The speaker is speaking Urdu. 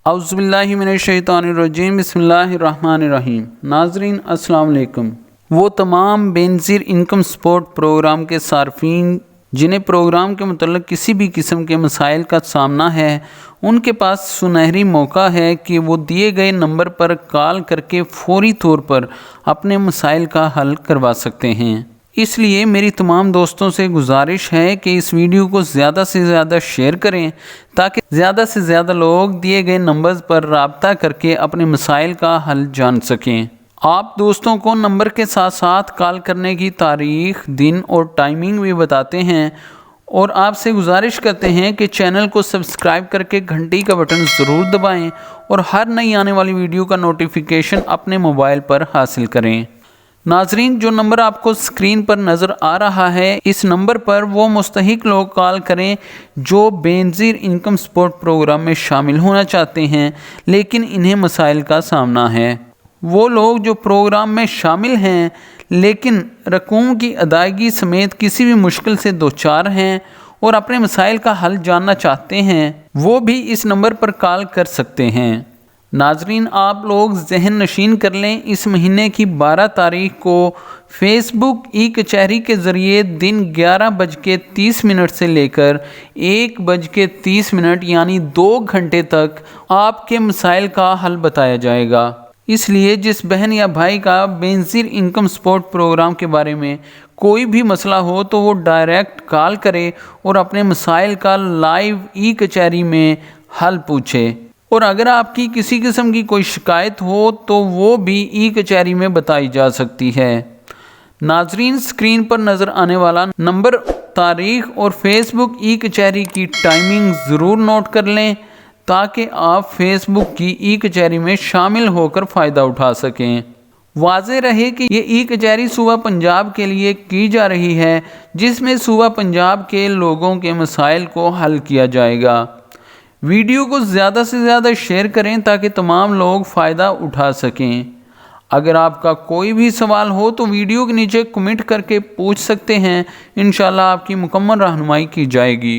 اعوذ باللہ من الشیطان الرجیم، بسم اللہ الرحمن الرحیم۔ ناظرین السلام علیکم۔ وہ تمام بے نظیر انکم سپورٹ پروگرام کے صارفین جنہیں پروگرام کے متعلق کسی بھی قسم کے مسائل کا سامنا ہے، ان کے پاس سنہری موقع ہے کہ وہ دیے گئے نمبر پر کال کر کے فوری طور پر اپنے مسائل کا حل کروا سکتے ہیں۔ اس لیے میری تمام دوستوں سے گزارش ہے کہ اس ویڈیو کو زیادہ سے زیادہ شیئر کریں تاکہ زیادہ سے زیادہ لوگ دیے گئے نمبرز پر رابطہ کر کے اپنے مسائل کا حل جان سکیں۔ آپ دوستوں کو نمبر کے ساتھ ساتھ کال کرنے کی تاریخ، دن اور ٹائمنگ بھی بتاتے ہیں اور آپ سے گزارش کرتے ہیں کہ چینل کو سبسکرائب کر کے گھنٹی کا بٹن ضرور دبائیں اور ہر نئی آنے والی ویڈیو کا نوٹیفیکیشن اپنے موبائل پر حاصل کریں۔ ناظرین، جو نمبر آپ کو اسکرین پر نظر آ رہا ہے، اس نمبر پر وہ مستحق لوگ کال کریں جو بے نظیر انکم سپورٹ پروگرام میں شامل ہونا چاہتے ہیں لیکن انہیں مسائل کا سامنا ہے۔ وہ لوگ جو پروگرام میں شامل ہیں لیکن رقوم کی ادائیگی سمیت کسی بھی مشکل سے دوچار ہیں اور اپنے مسائل کا حل جاننا چاہتے ہیں، وہ بھی اس نمبر پر کال کر سکتے ہیں۔ ناظرین، آپ لوگ ذہن نشین کر لیں، اس مہینے کی 12 تاریخ کو فیس بک ای کچہری کے ذریعے دن 11:30 سے لے کر 1:30 یعنی 2 گھنٹے تک آپ کے مسائل کا حل بتایا جائے گا۔ اس لیے جس بہن یا بھائی کا بے نظیر انکم سپورٹ پروگرام کے بارے میں کوئی بھی مسئلہ ہو تو وہ ڈائریکٹ کال کرے اور اپنے مسائل کا لائیو ای کچہری میں حل پوچھے، اور اگر آپ کی کسی قسم کی کوئی شکایت ہو تو وہ بھی ای کچہری میں بتائی جا سکتی ہے۔ ناظرین، اسکرین پر نظر آنے والا نمبر، تاریخ اور فیس بک ای کچہری کی ٹائمنگ ضرور نوٹ کر لیں تاکہ آپ فیس بک کی ای کچہری میں شامل ہو کر فائدہ اٹھا سکیں۔ واضح رہے کہ یہ ای کچہری صوبہ پنجاب کے لیے کی جا رہی ہے، جس میں صوبہ پنجاب کے لوگوں کے مسائل کو حل کیا جائے گا۔ ویڈیو کو زیادہ سے زیادہ شیئر کریں تاکہ تمام لوگ فائدہ اٹھا سکیں۔ اگر آپ کا کوئی بھی سوال ہو تو ویڈیو کے نیچے کمنٹ کر کے پوچھ سکتے ہیں، انشاءاللہ آپ کی مکمل رہنمائی کی جائے گی۔